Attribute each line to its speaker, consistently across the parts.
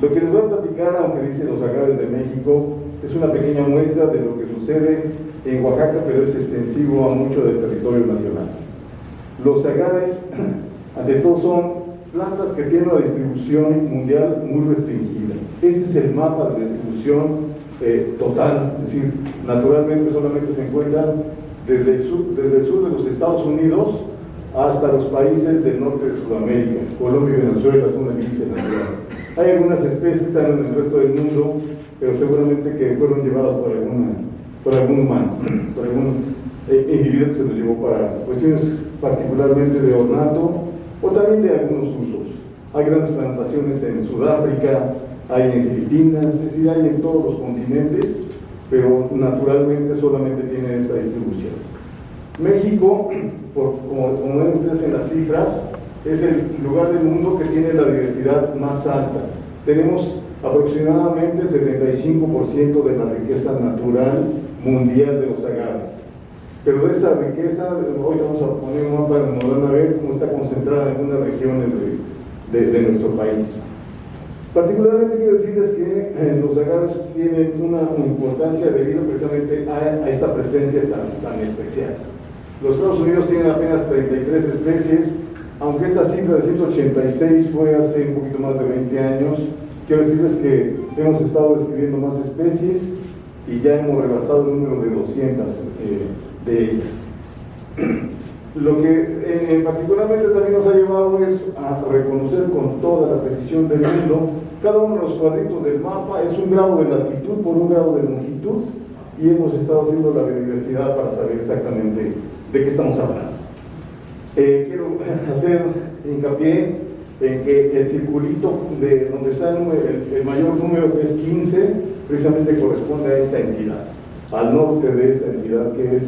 Speaker 1: Lo que les voy a platicar, aunque dice los agaves de México, es una pequeña muestra de lo que sucede en Oaxaca, pero es extensivo a mucho del territorio nacional. Los agaves, ante todo, son plantas que tienen una distribución mundial muy restringida. Este es el mapa de distribución total, es decir, naturalmente solamente se encuentran desde el sur de los Estados Unidos hasta los países del norte de Sudamérica, Colombia y Venezuela son el límite natural. Hay algunas especies que están en el resto del mundo, pero seguramente que fueron llevadas por algún humano, por algún individuo que se los llevó para cuestiones particularmente de ornato o también de algunos usos. Hay grandes plantaciones en Sudáfrica, hay en Filipinas, es decir, hay en todos los continentes, pero naturalmente solamente tiene esta distribución. México, como ven ustedes en las cifras, es el lugar del mundo que tiene la diversidad más alta. Tenemos aproximadamente el 75% de la riqueza natural mundial de los agaves. Pero de esa riqueza, hoy vamos a poner un mapa donde van a ver cómo está concentrada en algunas regiones de nuestro país. Particularmente quiero decirles que los agaves tienen una importancia debido precisamente a esta presencia tan especial. Los Estados Unidos tienen apenas 33 especies, aunque esta cifra de 186 fue hace un poquito más de 20 años. Quiero decirles que hemos estado describiendo más especies y ya hemos rebasado el número de 200 de ellas. Lo que particularmente también nos ha llevado es a reconocer con toda la precisión del mundo cada uno de los cuadritos del mapa es un grado de latitud por un grado de longitud, y hemos estado haciendo la biodiversidad para saber exactamente de qué estamos hablando. Quiero hacer hincapié en que el circulito de donde está el mayor número, que es 15, precisamente corresponde a esta entidad, al norte de esta entidad, que es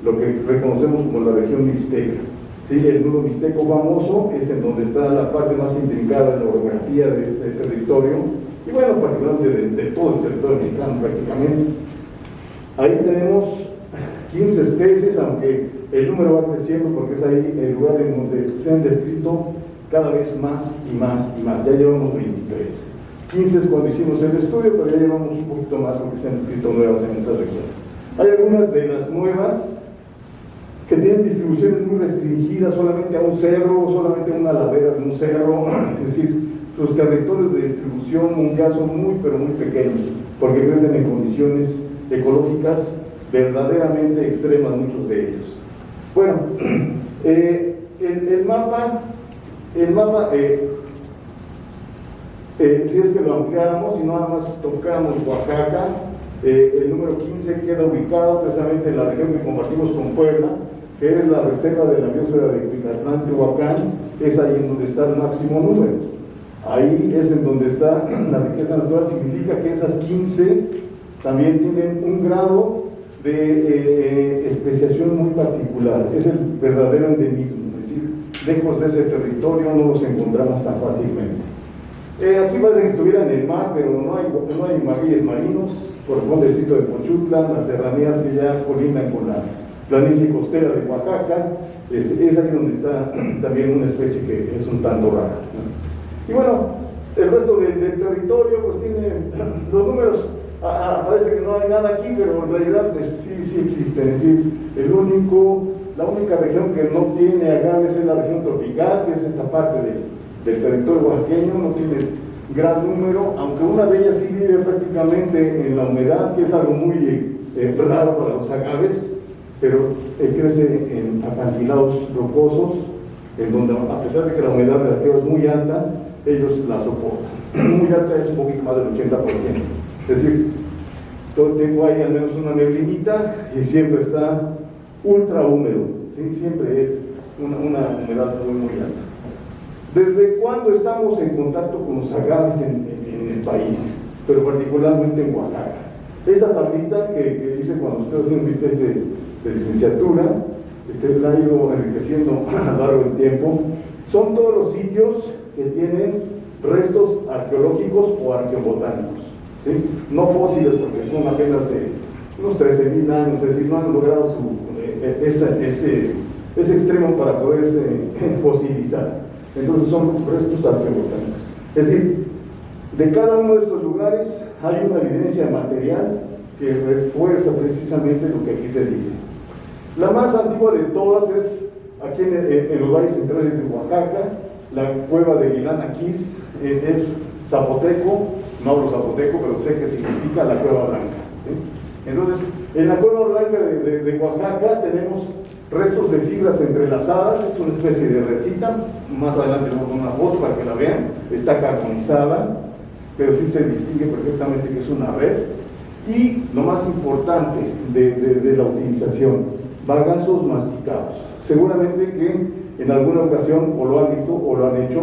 Speaker 1: lo que reconocemos como la región mixteca. ¿Sí? El nudo mixteco famoso es en donde está la parte más intrincada de la orografía de este territorio, y bueno, particularmente de todo el territorio mexicano prácticamente. Ahí tenemos 15 especies, aunque el número va creciendo porque es ahí el lugar en donde se han descrito cada vez más y más y más. Ya llevamos 23. 15 es cuando hicimos el estudio, pero ya llevamos un poquito más porque se han descrito nuevas en esta región. Hay algunas de las nuevas que tienen distribuciones muy restringidas solamente a un cerro, solamente a una ladera de un cerro, es decir, sus territorios de distribución mundial son muy, pero muy pequeños, porque crecen en condiciones ecológicas verdaderamente extremas, muchos de ellos. Bueno, el mapa, si es que lo ampliáramos y no nada más tocáramos Oaxaca, el número 15 queda ubicado precisamente en la región que compartimos con Puebla, que es la reserva de la biosfera de Cuicatlán, Tehuacán. Es ahí en donde está el máximo número. Ahí es en donde está la riqueza natural. Significa que esas 15 también tienen un grado de especiación muy particular. Es el verdadero endemismo, es decir, lejos de ese territorio no los encontramos tan fácilmente. Aquí parece que estuviera en el mar, pero no hay magueyes marinos. Corresponde al distrito de Pochutla, las serranías que ya colindan con la planicie costera de Oaxaca. Es aquí donde está también una especie que es un tanto rara, ¿no? Y bueno, el resto del territorio pues tiene los números. Parece que no hay nada aquí, pero en realidad pues, sí existen. Es decir, la única región que no tiene agaves es la región tropical, que es esta parte del territorio oaxaqueño. No tiene gran número, aunque una de ellas sí vive prácticamente en la humedad, que es algo muy raro para los agaves, pero crece en acantilados rocosos, en donde a pesar de que la humedad relativa es muy alta, ellos la soportan. Muy alta es un poquito más del 80%. Es decir, todo el tiempo hay al menos una neblinita y siempre está ultra húmedo, ¿sí? Siempre es una humedad muy alta. ¿Desde cuándo estamos en contacto con los agaves en el país, pero particularmente en Oaxaca? Esa tablita que dice cuando ustedes hacen un test de licenciatura, la ha ido enriqueciendo a lo largo del tiempo. Son todos los sitios que tienen restos arqueológicos o arqueobotánicos, ¿sí? No fósiles, porque son apenas de unos 13,000 años, es decir, no han logrado ese extremo para poderse fosilizar. Entonces son restos arqueobotánicos. Es decir, De cada uno de estos lugares hay una evidencia material que refuerza precisamente lo que aquí se dice. La más antigua de todas es aquí en los valles centrales de Oaxaca, la cueva de Guilanaquis, es zapoteco, no hablo zapoteco, pero sé que significa la cueva blanca, ¿sí? Entonces, en la cueva blanca de Oaxaca tenemos restos de fibras entrelazadas, es una especie de recita, más adelante les voy a poner una foto para que la vean, está carbonizada, pero sí se distingue perfectamente que es una red. Y lo más importante de la utilización, bagazos masticados. Seguramente que en alguna ocasión o lo han visto o lo han hecho,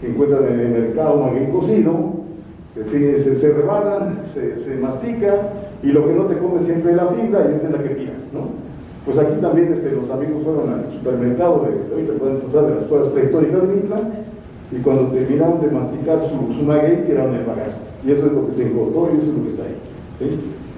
Speaker 1: que encuentran en el mercado maguey cocido, que se rebanan, se mastica, y lo que no te comes siempre es la fibra y esa es la que tiras, ¿no? Pues aquí también los amigos fueron al supermercado, ahorita pueden pasar de las cuevas prehistóricas de Mitla, y cuando terminaron de masticar su maguey, tiraron el bagazo. Y eso es lo que se encontró y eso es lo que está ahí, ¿sí?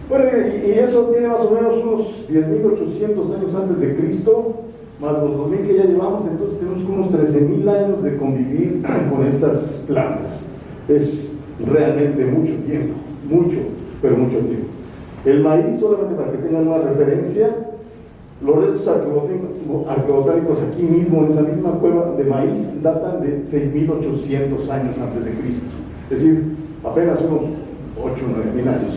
Speaker 1: Bueno, y eso tiene más o menos unos 10.800 años antes de Cristo, más los 2.000 que ya llevamos, entonces tenemos unos 13.000 años de convivir con estas plantas. Es realmente mucho tiempo, mucho, pero mucho tiempo. El maíz, solamente para que tengan una referencia, los restos arqueobotánicos aquí mismo, en esa misma cueva de maíz, datan de 6.800 años antes de Cristo. Es decir, apenas unos 8 o 9.000 años.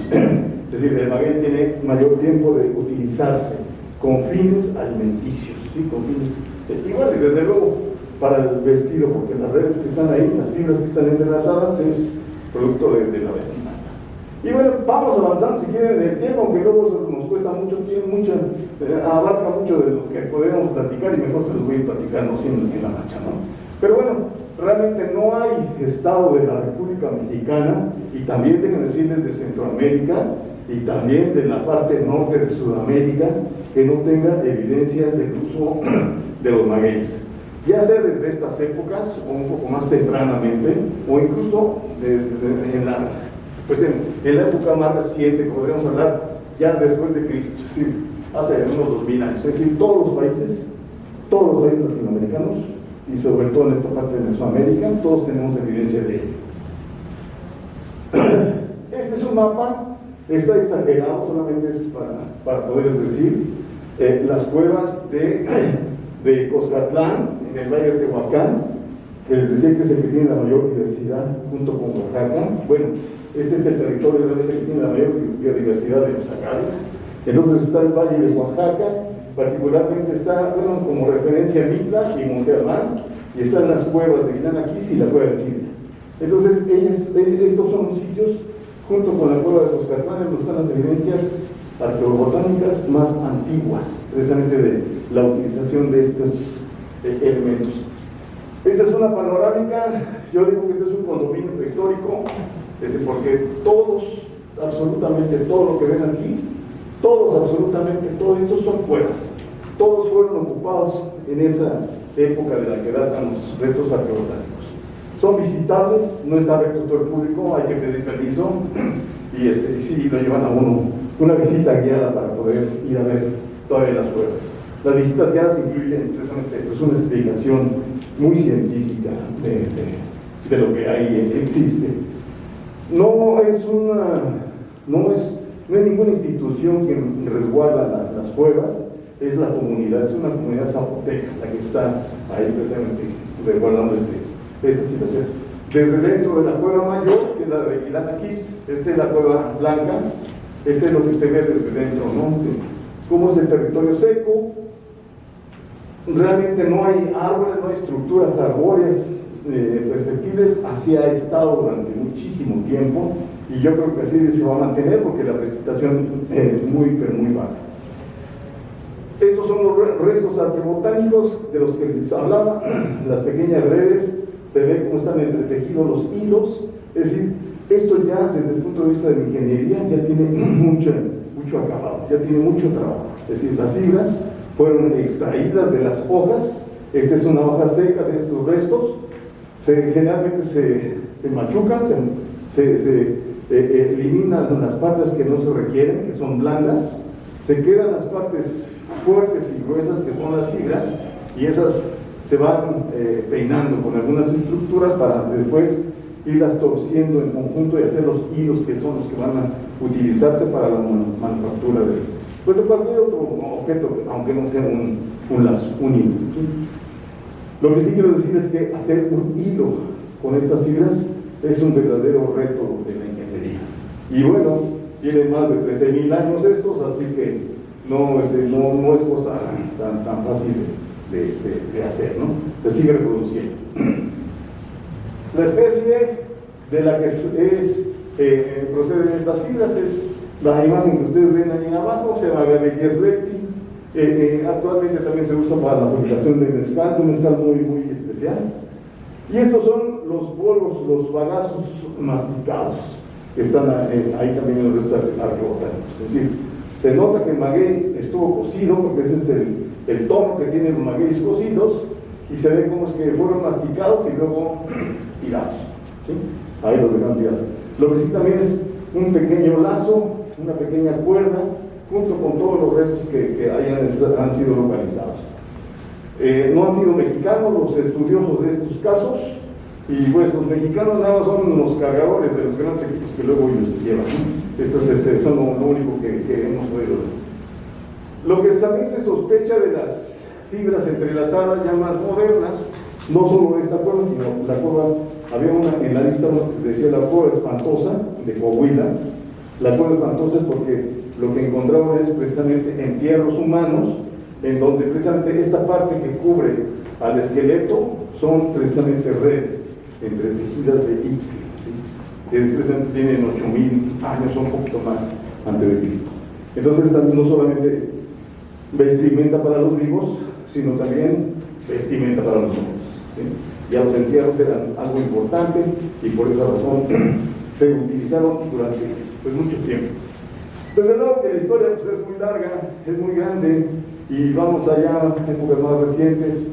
Speaker 1: Es decir, el maguey tiene mayor tiempo de utilizarse con fines alimenticios, ¿sí? Con fines, igual, y desde luego para el vestido, porque las redes que están ahí, las fibras que están entrelazadas, es producto de la vestimenta. Y bueno, vamos avanzando si quieren en el tiempo, aunque luego nos cuesta mucho tiempo, abarca mucho de lo que podríamos platicar, y mejor se los voy a ir platicando en la marcha, ¿no? Pero bueno, realmente no hay estado de la República Mexicana, y también déjenme decirles de Centroamérica, y también de la parte norte de Sudamérica, que no tenga evidencias del uso de los magueyes, ya sea desde estas épocas o un poco más tempranamente, o incluso en la época más reciente, podríamos hablar ya después de Cristo, es decir, hace unos 2.000 años. Es decir, todos los países latinoamericanos, y sobre todo en esta parte de Mesoamérica, todos tenemos evidencia de ello. Este es un mapa. Está exagerado, solamente es para poder decir, las cuevas de Coscatlán, en el Valle de Tehuacán, que les decía que es el que tiene la mayor diversidad junto con Oaxaca. Bueno, este es el territorio realmente que tiene la mayor biodiversidad de los agaves. Entonces está el Valle de Oaxaca, particularmente está, bueno, como referencia Mitla y Monte Albán, y están las cuevas de Guilanaquis y la cueva de Silvia. Entonces, estos son los sitios, junto con la cueva de Coscatlán, donde están las evidencias arqueobotánicas más antiguas, precisamente de la utilización de estos elementos. Esta es una panorámica. Yo digo que este es un condominio prehistórico, porque absolutamente todo lo que ven aquí, absolutamente todos estos son cuevas. Todos fueron ocupados en esa época de la que datan los restos arqueobotánicos. Son visitables, no está abierto todo el público, hay que pedir permiso, y sí lo llevan a uno, una visita guiada para poder ir a ver todavía las cuevas. Las visitas guiadas incluyen precisamente una explicación muy científica de lo que ahí existe. No es ninguna institución que resguarda las cuevas, es la comunidad, es una comunidad zapoteca la que está ahí precisamente resguardando esta situación. Desde dentro de la cueva mayor, que es la de Guilanaquis, esta es la cueva blanca, este es lo que se ve desde dentro, ¿no? Cómo es el territorio seco, realmente no hay árboles, no hay estructuras arbóreas perceptibles, así ha estado durante muchísimo tiempo, y yo creo que así se va a mantener porque la precipitación es muy, pero muy baja. Estos son los restos arqueobotánicos de los que les hablaba, las pequeñas redes, se ve cómo están entretejidos los hilos, es decir, esto ya desde el punto de vista de la ingeniería ya tiene mucho acabado, ya tiene mucho trabajo, es decir, las fibras fueron extraídas de las hojas, esta es una hoja seca de estos restos, generalmente se machucan, se eliminan las partes que no se requieren, que son blandas, se quedan las partes fuertes y gruesas que son las fibras, y esas se van peinando con algunas estructuras para después irlas torciendo en conjunto y hacer los hilos que son los que van a utilizarse para la manufactura de cualquier otro objeto, aunque no sea un lazo, un hilo. Lo que sí quiero decir es que hacer un hilo con estas fibras es un verdadero reto de la ingeniería. Y bueno, tiene más de 13.000 años estos, así que no es cosa tan fácil de hacer, ¿no? Se sigue reproduciendo. La especie de la que proceden estas fibras es la imagen que ustedes ven ahí abajo, se llama Agavetes recti. Actualmente también se usa para la fabricación de mezcal, un mezcal muy especial. Y estos son los bolos, los bagazos masticados que están ahí también en los restos arqueobotánicos. Es decir, se nota que el maguey estuvo cocido, porque ese es el tono que tienen los magueyes cocidos, y se ve como es que fueron masticados y luego tirados. ¿Sí? Ahí los dejan tirados. Lo que sí también es un pequeño lazo, una pequeña cuerda, junto con todos los restos que han sido localizados. No han sido mexicanos los estudiosos de estos casos, y pues los mexicanos nada más son los cargadores de los grandes equipos que luego ellos llevan, ¿no? Esto son lo único que hemos podido ver. Lo que también se sospecha de las fibras entrelazadas ya más modernas, no solo esta cueva, sino la cueva, había una en la lista, decía la cueva espantosa de Coahuila. La cueva espantosa es porque lo que encontraban es precisamente entierros humanos, en donde precisamente esta parte que cubre al esqueleto son precisamente redes entretejidas de Ixtli, ¿sí? Que precisamente tienen 8.000 años o un poquito más antes de Cristo. Entonces no solamente vestimenta para los vivos, sino también vestimenta para los muertos, ¿sí? Ya los entierros eran algo importante y por esa razón se utilizaron durante mucho tiempo. Desde luego que la historia es muy larga, es muy grande, y vamos allá a épocas más recientes.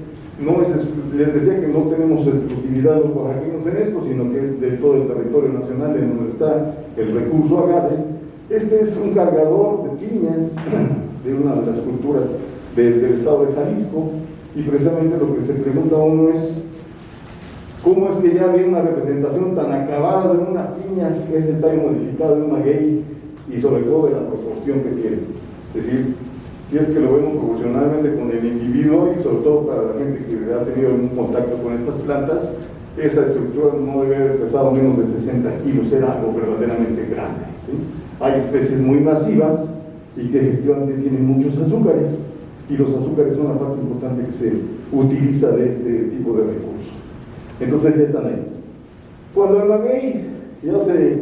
Speaker 1: Les decía que no tenemos exclusividad los oaxaqueños en esto, sino que es de todo el territorio nacional en donde está el recurso agave. Este es un cargador de piñas de una de las culturas del estado de Jalisco, y precisamente lo que se pregunta a uno es cómo es que ya había una representación tan acabada de una piña, que es el tallo modificado de un maguey, y sobre todo de la proporción que tiene. Es decir, si es que lo vemos proporcionalmente con el individuo, y sobre todo para la gente que ha tenido algún contacto con estas plantas, esa estructura no debe haber pesado menos de 60 kilos, era algo verdaderamente grande, ¿sí? Hay especies muy masivas y que efectivamente tienen muchos azúcares, y los azúcares son la parte importante que se utiliza de este tipo de recursos. Entonces ya están ahí. Cuando el maguey ya se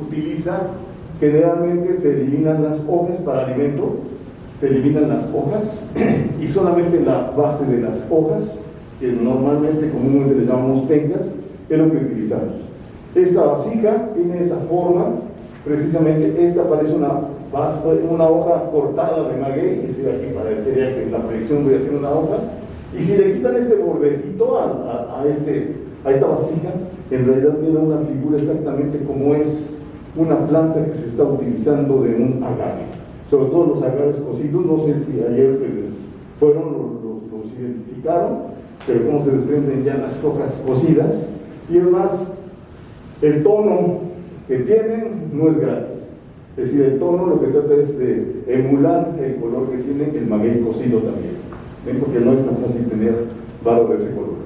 Speaker 1: utiliza, generalmente se eliminan las hojas para alimento, se eliminan las hojas y solamente la base de las hojas, que normalmente comúnmente le llamamos pencas, es lo que utilizamos. Esta vasija tiene esa forma, precisamente esta parece una hoja cortada de maguey, es decir, aquí parecería que en la proyección voy a hacer una hoja, y si le quitan este bordecito a esta vasija, en realidad queda una figura exactamente como es una planta que se está utilizando de un agave. Sobre todo los agaves cocidos, no sé si ayer los identificaron, pero cómo se desprenden ya las hojas cocidas, y es más, el tono que tienen no es gratis. Es decir, el tono lo que trata es de emular el color que tiene el maguey cocido también. ¿Ven? Porque no es tan fácil tener barro de ese color.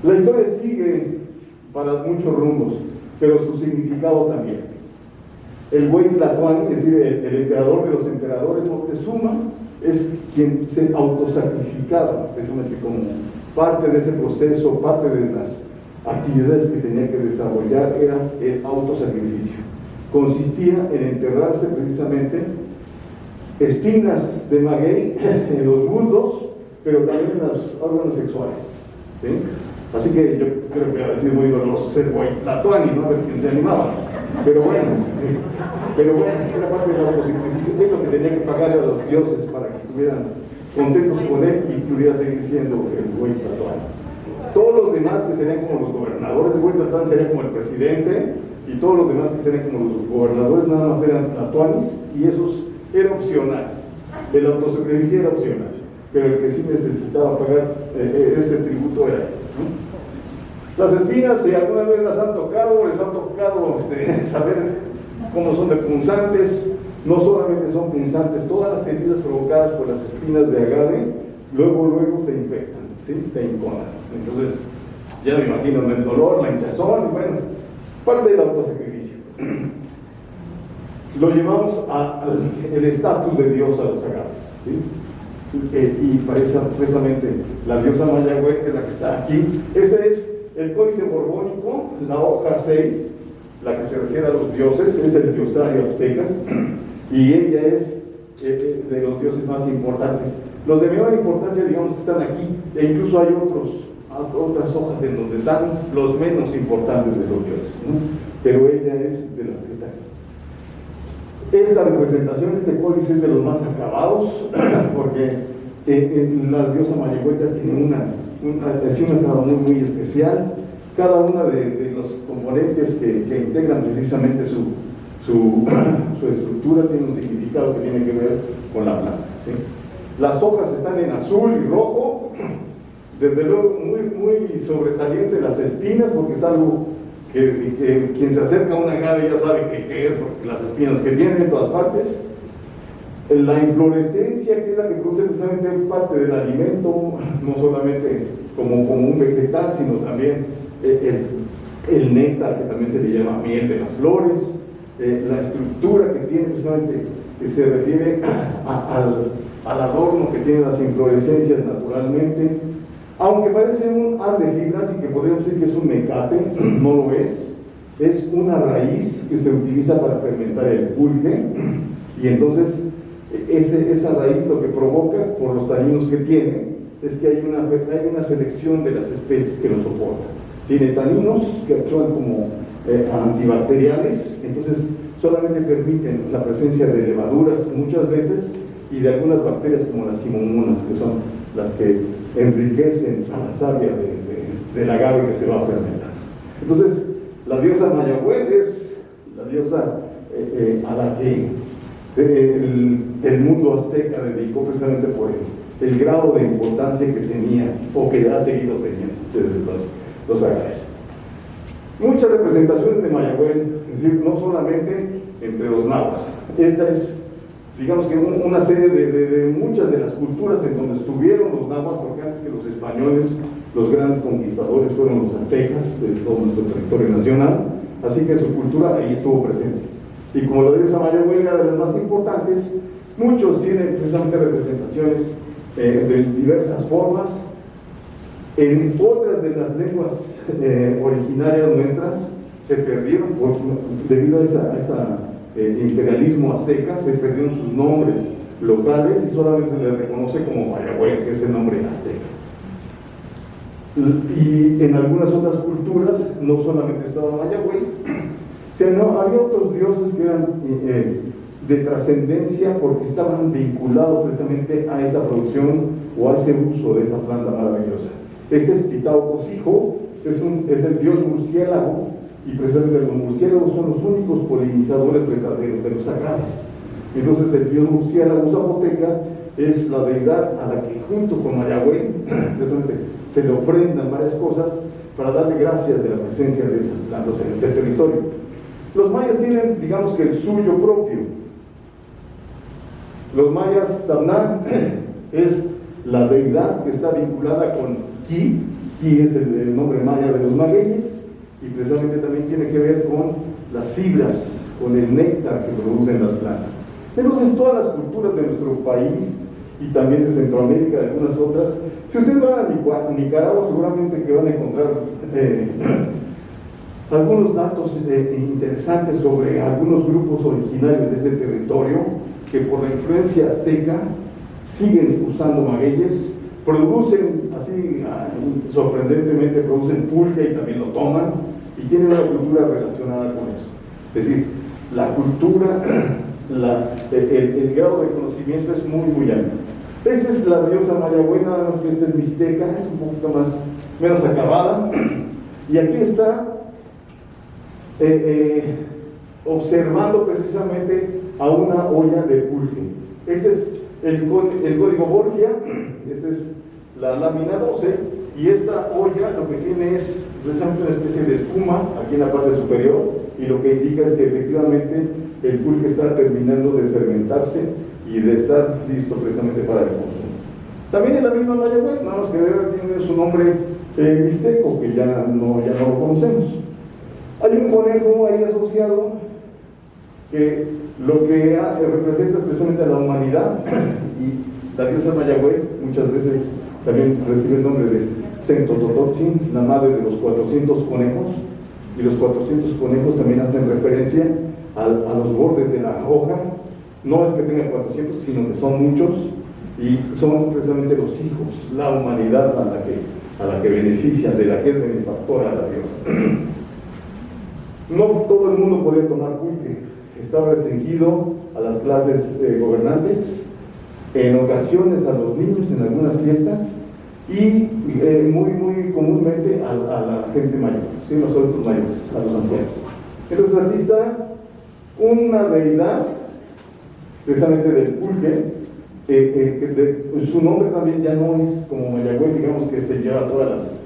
Speaker 1: La historia sigue para muchos rumbos, pero su significado también. El Güey Tlatoani, es decir, el emperador de los emperadores, Moctezuma, es quien se autosacrificaba, precisamente como parte de ese proceso, parte de las actividades que tenía que desarrollar, era el autosacrificio. Consistía en enterrarse precisamente espinas de maguey en los muslos, pero también en los órganos sexuales, ¿sí? Así que yo creo que ha sido muy doloroso ser Güey Tlatoani, ¿no? A ver quién se animaba. Pero bueno, era parte del autosacrificio, es lo que tenía que pagar a los dioses para que estuvieran contentos con él y pudiera seguir siendo el Güey Tlatoani. Todos los demás que serían como los gobernadores de Güey Tlatoani serían como el presidente, y todos los demás que serían como los gobernadores nada más eran tlatoanis, y esos era opcional. El autosacrificio era opcional, pero el que sí necesitaba pagar ese tributo era él, ¿no? Las espinas, si alguna vez las han tocado, les ha tocado saber cómo son de punzantes. No solamente son punzantes, todas las heridas provocadas por las espinas de agave, luego se infectan, ¿sí? Se inconan. Entonces, ya me imagino el dolor, la hinchazón, bueno, parte del autosacrificio. Lo llevamos al estatus de Dios a los agaves, ¿sí? Y parece precisamente la diosa Mayagüe, que es la que está aquí. Este es el Códice Borbónico, la hoja 6, la que se refiere a los dioses, es el diosario azteca, y ella es de los dioses más importantes. Los de menor importancia, digamos, que están aquí, e incluso hay otras hojas en donde están los menos importantes de los dioses, ¿no? Pero ella es de las que están aquí. Esta representación, este códice es de los más acabados, porque la diosa Mayagüeta tiene un acabado muy especial. Cada una de los componentes que integran precisamente su estructura tiene un significado que tiene que ver con la planta, ¿sí? Las hojas están en azul y rojo, desde luego muy sobresaliente las espinas, porque es algo que quien se acerca a una agave ya sabe qué es, porque las espinas que tiene en todas partes. La inflorescencia, que es la que produce precisamente parte del alimento, no solamente como un vegetal, sino también el néctar, que también se le llama miel de las flores. La estructura que tiene precisamente, que se refiere al adorno que tienen las inflorescencias naturalmente. Aunque parece un haz de fibras y que podríamos decir que es un mecate, no lo es. Es una raíz que se utiliza para fermentar el pulque, y entonces esa raíz lo que provoca, por los taninos que tiene, es que hay una selección de las especies que lo soportan. Tiene taninos que actúan como antibacteriales, entonces solamente permiten la presencia de levaduras muchas veces y de algunas bacterias como las simomonas, que son las que enriquecen a la savia del agave que se va a fermentar. Entonces, la diosa Mayagüe es la diosa a la que el mundo azteca dedicó precisamente por el grado de importancia que tenía, o que ha seguido teniendo desde los agaves. Muchas representaciones de Mayagüe, es decir, no solamente entre los nahuas. Esta es, digamos que una serie de muchas de las culturas en donde estuvieron los nahuas, porque antes que los españoles, los grandes conquistadores fueron los aztecas de todo nuestro territorio nacional, así que su cultura ahí estuvo presente. Y como la diosa Mayagüe era de las más importantes, muchos tienen precisamente representaciones de diversas formas. En otras de las lenguas originarias nuestras se perdieron debido a ese imperialismo azteca, se perdieron sus nombres locales y solamente se les reconoce como Mayagüe, que es el nombre azteca. Y en algunas otras culturas no solamente estaba Mayagüe, sino había otros dioses que eran de trascendencia porque estaban vinculados precisamente a esa producción o a ese uso de esa planta maravillosa. Este es Pitao-Cosijo, es el dios murciélago, y precisamente los murciélagos son los únicos polinizadores verdaderos de los agaves. Entonces el dios murciélago zapoteca es la deidad a la que junto con Mayagüe precisamente se le ofrendan varias cosas para darle gracias de la presencia de esas plantas en este territorio. Los mayas tienen, digamos que el suyo propio. Los mayas, Samná es la deidad que está vinculada con Ki. Ki es el nombre maya de los magueyes, y precisamente también tiene que ver con las fibras, con el néctar que producen las plantas. Entonces, todas las culturas de nuestro país y también de Centroamérica, de algunas otras, si ustedes van a Nicaragua, seguramente que van a encontrar algunos datos interesantes sobre algunos grupos originarios de ese territorio que por la influencia azteca siguen usando magueyes, producen así sorprendentemente, producen pulque y también lo toman, y tienen una cultura relacionada con eso. Es decir, la cultura, el grado de conocimiento es muy alto. Esta es la diosa Mayagüe, nada más que esta es mixteca, es un poquito menos acabada, y aquí está observando precisamente a una olla de pulque. Este es el código Borgia, este es la lámina 12, y esta olla lo que tiene es precisamente una especie de espuma aquí en la parte superior, y lo que indica es que efectivamente el pulque está terminando de fermentarse y de estar listo precisamente para el consumo. También en la misma Mayagüez, nada más que debe tener su nombre mixteco, que ya no lo conocemos. Hay un conejo ahí asociado que lo que representa precisamente a la humanidad, y la diosa Mayagüez muchas veces también recibe el nombre de Centotototzin, la madre de los 400 conejos, y los 400 conejos también hacen referencia a los bordes de la hoja. No es que tenga 400, sino que son muchos, y son precisamente los hijos, la humanidad a la que beneficia, de la que es benefactora la diosa. No todo el mundo puede tomar pulque, está restringido a las clases gobernantes, en ocasiones a los niños en algunas fiestas, y muy comúnmente a la gente mayor, ¿sí? Los adultos mayores, a los ancianos. Entonces aquí está una deidad precisamente del pulque, su nombre también ya no es como Mayagüez, digamos, que se lleva todas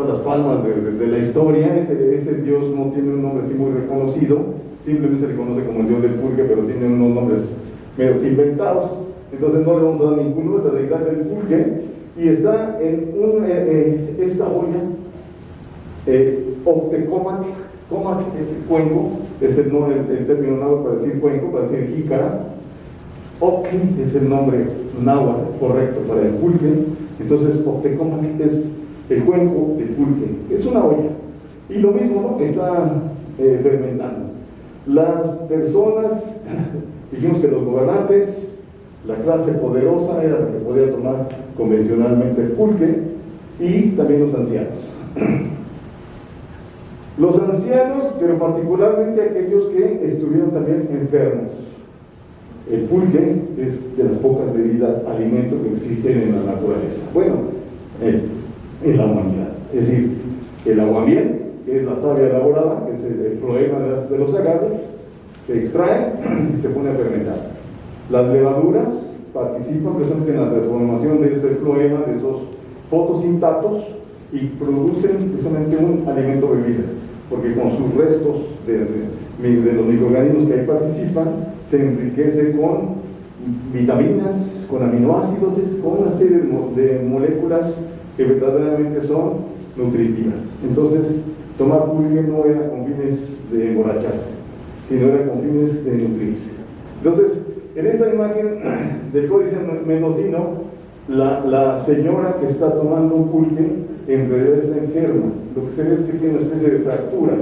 Speaker 1: las palmas de la historia. Ese dios no tiene un nombre así muy reconocido, simplemente se le conoce como el dios del pulque, pero tiene unos nombres medios inventados, entonces no le vamos a dar ninguno, es la deidad del pulque, y está en esta olla, Octecomatl. Comatl es el cuenco, es el término náhuatl para decir cuenco, para decir jícara. Octli es el nombre náhuatl correcto para el pulque. Entonces Octecomatl es el cuenco del pulque, es una olla, y lo mismo, ¿no? Está fermentando. Las personas, dijimos que los gobernantes, la clase poderosa era la que podía tomar convencionalmente el pulque, y también los ancianos. Los ancianos, pero particularmente aquellos que estuvieron también enfermos. El pulque es de las pocas bebidas, alimentos que existen en la naturaleza. Bueno, en la humanidad. Es decir, el aguamiel, que es la savia elaborada, que es el floema de los agaves, se extrae y se pone a fermentar. Las levaduras participan precisamente en la transformación de ese floema, de esos fotosintatos, y producen precisamente un alimento bebida, porque con sus restos de los microorganismos que ahí participan, se enriquece con vitaminas, con aminoácidos, con una serie de moléculas que verdaderamente son nutritivas. Entonces, tomar pulque no era con fines de emborracharse, sino era con fines de nutrirse. Entonces, en esta imagen del códice mendocino, la señora que está tomando un pulque en realidad está enferma. Lo que se ve es que tiene una especie de fractura.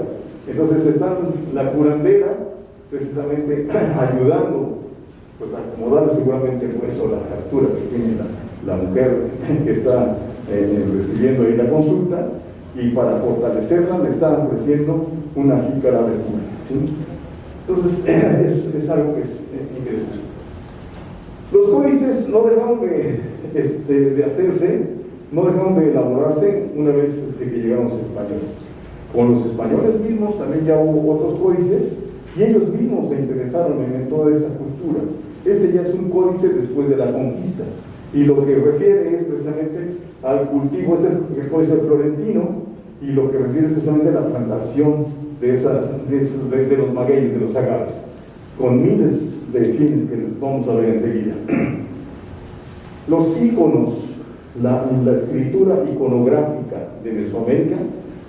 Speaker 1: Entonces está la curandera precisamente ayudando, pues, a acomodarle seguramente el hueso, la fractura que tiene la mujer que está recibiendo ahí la consulta, y para fortalecerla le está ofreciendo una jícara de pulque, ¿sí? Entonces es algo que es interesante. Los códices no dejaron de hacerse, no dejaron de elaborarse una vez que llegaron los españoles. Con los españoles mismos también ya hubo otros códices, y ellos mismos se interesaron en toda esa cultura. Este ya es un códice después de la conquista, y lo que refiere es precisamente al cultivo, este es el códice florentino, y lo que refiere es precisamente a la plantación de los magueyes, de los agaves, con miles de fines que vamos a ver enseguida. Los íconos, la escritura iconográfica de Mesoamérica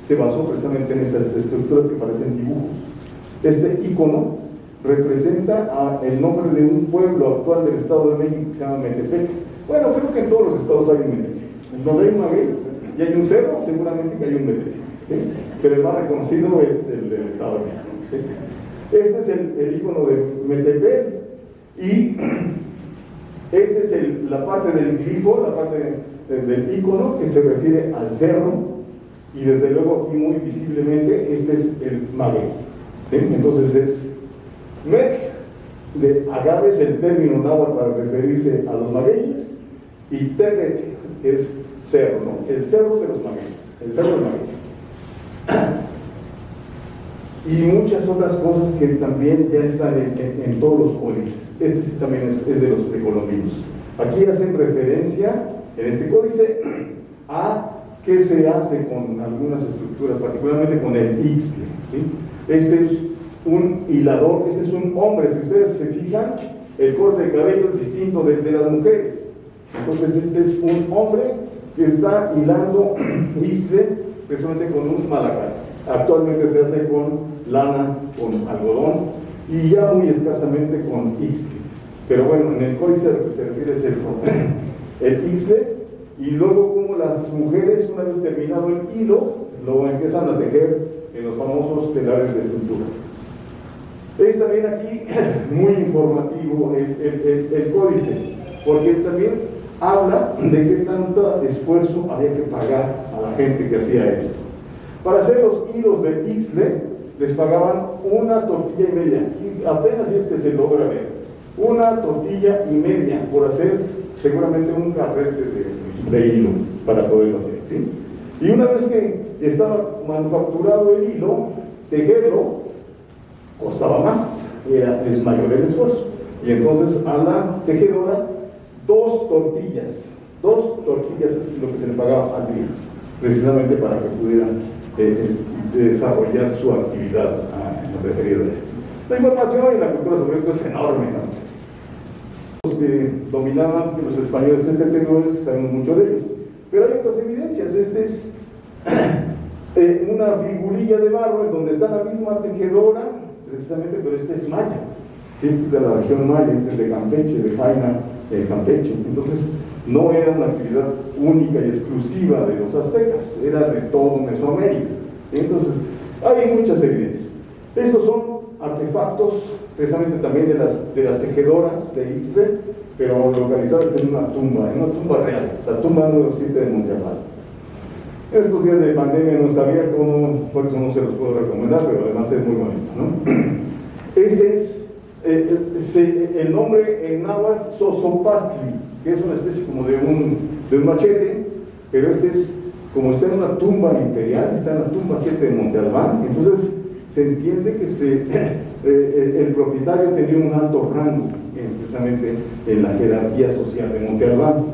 Speaker 1: se basó precisamente en estas estructuras que parecen dibujos. Este ícono representa el nombre de un pueblo actual del Estado de México que se llama Metepec. Bueno, creo que en todos los estados hay un Metepec. Donde hay un maguey y hay un cerro, seguramente que hay un Metepec, ¿sí? Pero el más reconocido es el del Estado de México, ¿sí? Este es el ícono de Metepec, y esta es la parte del glifo, la parte del ícono que se refiere al cerro, y desde luego aquí muy visiblemente este es el maguey, ¿sí? Entonces es Met, de agaves, el término náhuatl para referirse a los magueyes, y Tepet, que es cerro, ¿no? El cerro de los magueyes, el cerro del maguey. Y muchas otras cosas que también ya están en todos los códices. Este sí también es de los precolombinos. Aquí hacen referencia en este códice a qué se hace con algunas estructuras, particularmente con el ixtle, ¿sí? Este es un hilador, este es un hombre. Si ustedes se fijan, el corte de cabello es distinto de las mujeres. Entonces este es un hombre que está hilando ixtle precisamente con un malacate. Actualmente se hace con lana, con algodón y ya muy escasamente con ixtle. Pero bueno, en el códice lo que se refiere es eso, el ixtle, y luego como las mujeres, una vez terminado el hilo, lo empiezan a tejer en los famosos telares de cintura. Es también aquí muy informativo el códice, porque también habla de qué tanto esfuerzo había que pagar a la gente que hacía esto. Para hacer los hilos de ixtle les pagaban una tortilla y media, y apenas si es que se logra ver, una tortilla y media por hacer seguramente un carrete de hilo para poderlo hacer, ¿sí? Y una vez que estaba manufacturado el hilo, tejerlo costaba más, es mayor el esfuerzo. Y entonces a la tejedora dos tortillas es lo que se le pagaba al día, precisamente para que pudiera desarrollar su actividad en lo referido a esto. La información y la cultura sobre esto es enorme, ¿no? Los que dominaban los españoles este territorio, sabemos mucho de ellos, pero hay otras evidencias. Este es una figurilla de barro en donde está la misma tejedora, precisamente, pero este es maya, ¿sí? De la región maya, este es de Campeche, de Jaina, de Campeche. Entonces no era una actividad única y exclusiva de los aztecas, era de todo Mesoamérica. Entonces hay muchas evidencias. Estos son artefactos precisamente también de las tejedoras de ixtle, pero localizadas en una tumba real, la tumba número 7 de Montealbán. En estos días de pandemia no está abierto, por eso no se los puedo recomendar, pero además es muy bonito, ¿no? Este es el nombre en náhuatl Sosopastli, que es una especie como de un machete, pero este es, como está en una tumba imperial, está en la tumba 7 de Montealbán, entonces se entiende que el propietario tenía un alto rango, precisamente en la jerarquía social de Montealbán,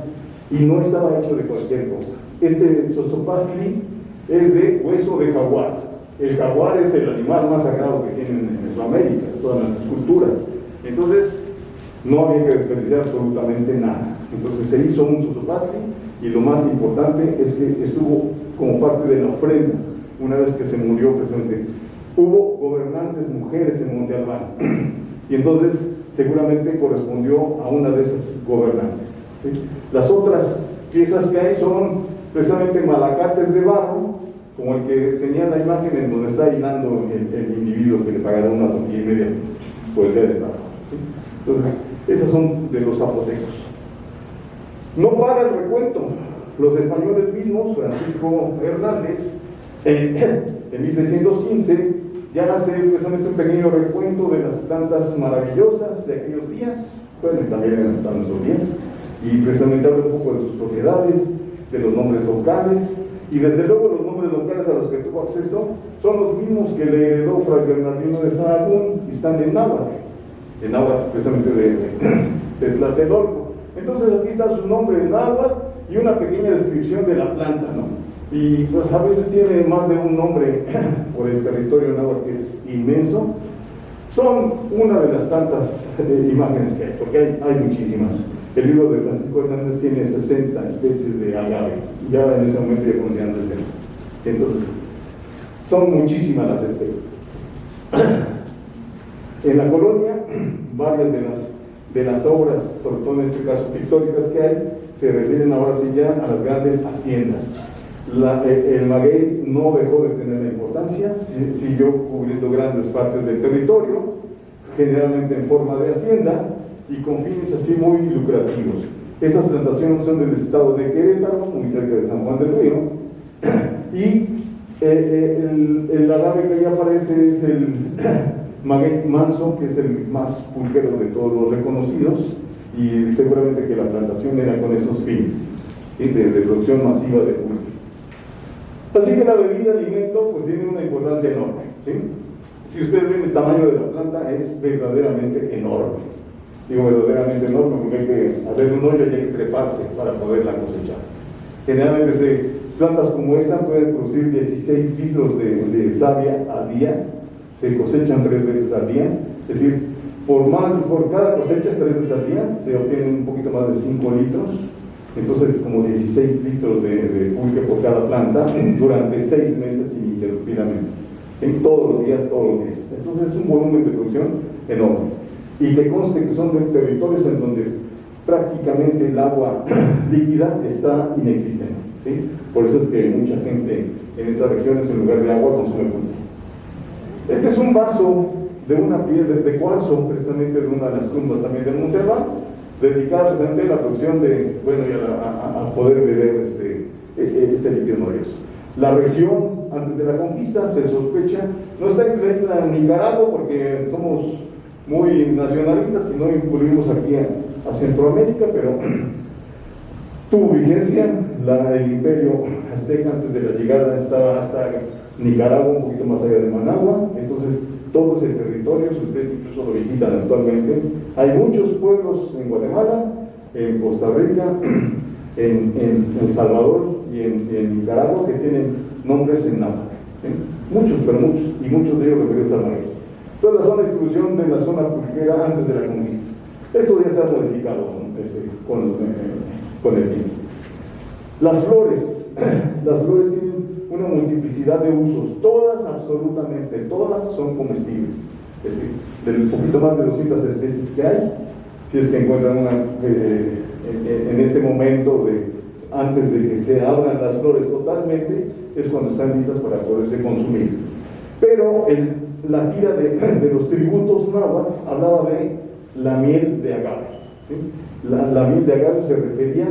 Speaker 1: y no estaba hecho de cualquier cosa. Este Sosopastli es de hueso de jaguar. El jaguar es el animal más sagrado que tienen en Mesoamérica, en todas nuestras culturas. Entonces, no había que desperdiciar absolutamente nada. Entonces se hizo un Sosopastli, y lo más importante es que estuvo como parte de la ofrenda, una vez que se murió precisamente. Hubo gobernantes mujeres en Montealbán, y entonces seguramente correspondió a una de esas gobernantes, ¿sí? Las otras piezas que hay son precisamente malacates de barro, como el que tenía la imagen en donde está hilando el individuo que le pagaron una tortilla y media por el día de trabajo, ¿sí? Entonces, esas son de los zapotecos. No para el recuento. Los españoles mismos, Francisco Hernández, en 1615, ya hace precisamente un pequeño recuento de las plantas maravillosas de aquellos días, bueno, también hasta nuestros días, y precisamente habla un poco de sus propiedades, de los nombres locales, y desde luego los nombres locales a los que tuvo acceso son los mismos que le heredó Fray Bernardino de Sahagún, y están en náhuatl precisamente de Tlatelolco. Entonces aquí está su nombre en náhuatl y una pequeña descripción de la planta, ¿no? Y pues a veces tiene más de un nombre por el territorio náhuatl, que es inmenso. Son una de las tantas imágenes que hay, porque hay muchísimas. El libro de Francisco Hernández tiene 60 especies de agave, ya en ese momento ya conocían 60. Entonces, son muchísimas las especies. En la colonia, varias de las obras, sobre todo en este caso pictóricas que hay, se refieren ahora sí ya a las grandes haciendas. El maguey no dejó de tener la importancia, siguió cubriendo grandes partes del territorio, generalmente en forma de hacienda y con fines así muy lucrativos. Estas plantaciones son del estado de Querétaro, muy cerca de San Juan del Río, y el agave que ahí aparece es el maguey manso, que es el más pulquero de todos los reconocidos, y seguramente que la plantación era con esos fines, ¿sí? de producción masiva de pulque. Así que la bebida alimento pues tiene una importancia enorme, ¿sí? Si ustedes ven el tamaño de la planta, es verdaderamente enorme. digo, verdaderamente enorme, porque hay que hacer un hoyo y hay que treparse para poderla cosechar. Generalmente plantas como esta pueden producir 16 litros de savia al día, se cosechan 3 veces al día, es decir, por cada cosecha 3 veces al día se obtienen un poquito más de 5 litros, entonces como 16 litros de pulque por cada planta durante 6 meses ininterrumpidamente, en todos los días. Entonces es un volumen de producción enorme, y que conste que son de territorios en donde prácticamente el agua líquida está inexistente, ¿sí? Por eso es que mucha gente en estas regiones, en lugar de agua, consume pulque. Este es un vaso de una piedra de cuarzo, precisamente de una de las tumbas también de Montalbán, dedicada precisamente a la producción de, bueno, y a poder beber este líquido maravilloso. La región, antes de la conquista, se sospecha, no está incluida en Nicaragua porque somos muy nacionalistas y no incluimos aquí a Centroamérica, pero tuvo vigencia. El imperio azteca, antes de la llegada, estaba hasta Nicaragua, un poquito más allá de Managua. Entonces todo ese territorio, si ustedes incluso lo visitan actualmente, hay muchos pueblos en Guatemala, en Costa Rica, en El Salvador y en Nicaragua que tienen nombres en náhuatl, muchos, pero muchos, y muchos de ellos referidos al maíz. Entonces la zona de distribución de la zona pulquera antes de la conquista. Esto ya se ha modificado con el tiempo. Las flores tienen una multiplicidad de usos, todas, absolutamente todas, son comestibles. Es decir, del poquito más de 200 especies que hay, si es que encuentran una en este momento antes de que se abran las flores totalmente, es cuando están listas para poderse consumir. Pero la tira de los tributos náhuatl hablaba de la miel de agave, ¿sí? La miel de agave se refería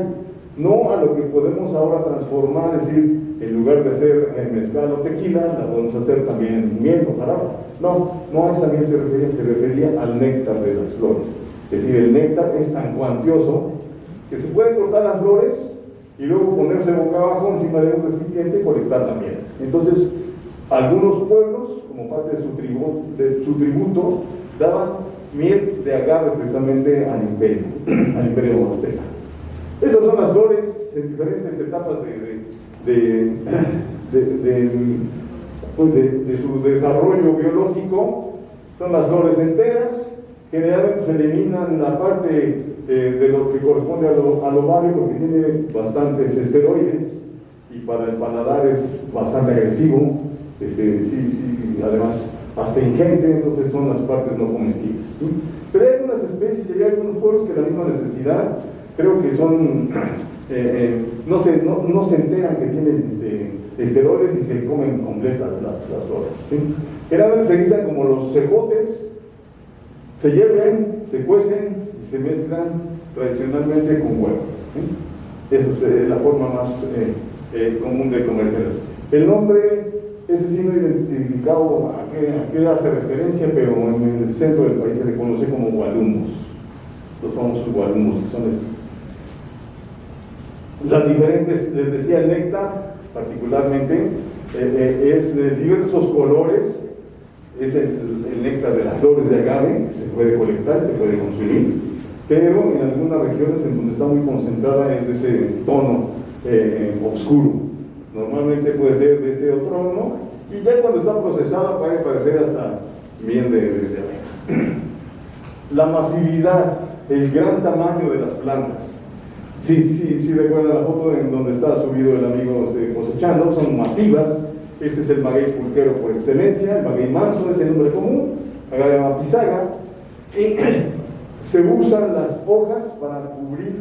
Speaker 1: no a lo que podemos ahora transformar, es decir, en lugar de hacer mezcal o tequila, la podemos hacer también miel o jarabe. No a esa miel se refería al néctar de las flores. Es decir, el néctar es tan cuantioso que se puede cortar las flores y luego ponerse boca abajo encima de un recipiente y colectar la miel. Entonces, algunos pueblos, como parte de su tributo, daban miel de agave precisamente al imperio azteca. Esas son las flores en diferentes etapas de su desarrollo biológico. Son las flores enteras. Generalmente se eliminan la parte de lo que corresponde al ovario porque tiene bastantes esteroides y para el paladar es bastante agresivo, además astringente, entonces son las partes no comestibles, ¿sí? Pero hay algunas especies y hay algunos pueblos que la misma necesidad, creo que son, no se enteran que tienen esteroides y se comen completas las flores, ¿sí? Generalmente se guisan como los cejotes, se hierven, se cuecen y se mezclan tradicionalmente con huevo, ¿sí? Esa es la forma más común de comerciarlas. El nombre, ese sí no identificado a qué hace referencia, pero en el centro del país se le conoce como gualumos, los famosos gualumos, que son estos. Las diferentes, les decía, el néctar particularmente es de diversos colores. Es el néctar de las flores de agave, se puede colectar, se puede consumir, pero en algunas regiones en donde está muy concentrada es de ese tono oscuro. Normalmente puede ser de ese otro tono, y ya cuando está procesada puede parecer hasta miel de abeja. La masividad, el gran tamaño de las plantas. Sí, recuerdan la foto en donde está subido el amigo cosechando, son masivas. Este es el maguey pulquero por excelencia, el maguey manso es el nombre común, agave mapizaga, y se usan las hojas para cubrir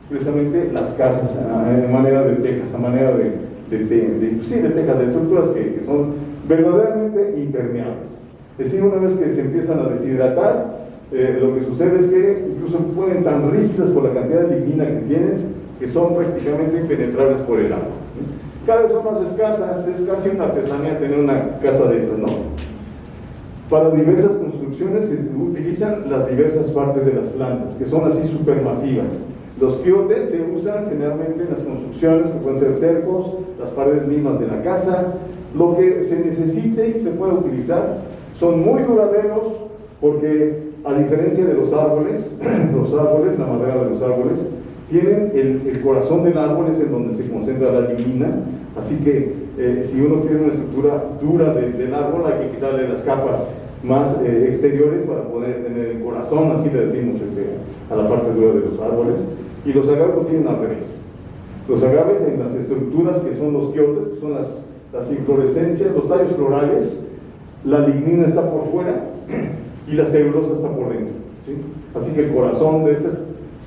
Speaker 1: precisamente las casas de manera de tejas, a manera de tejas, de estructuras que son verdaderamente impermeables. Es decir, una vez que se empiezan a deshidratar, lo que sucede es que incluso pueden tan rígidas por la cantidad de lignina que tienen, que son prácticamente impenetrables por el agua. Cada vez son más escasas, es casi una artesanía tener una casa de esas, ¿no? Para diversas construcciones se utilizan las diversas partes de las plantas, que son así supermasivas. Los quiotes se usan generalmente en las construcciones, que pueden ser cercos, las paredes mismas de la casa. Lo que se necesite y se puede utilizar son muy duraderos porque a diferencia de los árboles, la madera de los árboles, tienen el corazón del árbol, es en donde se concentra la lignina, así que si uno tiene una estructura dura del árbol, hay que quitarle las capas más exteriores para poder tener el corazón, así le decimos a la parte dura de los árboles. Y los agaves lo tienen al revés. Los agaves en las estructuras que son los quiotes, que son las inflorescencias, los tallos florales, la lignina está por fuera y la celulosa está por dentro, ¿sí? Así que el corazón de estas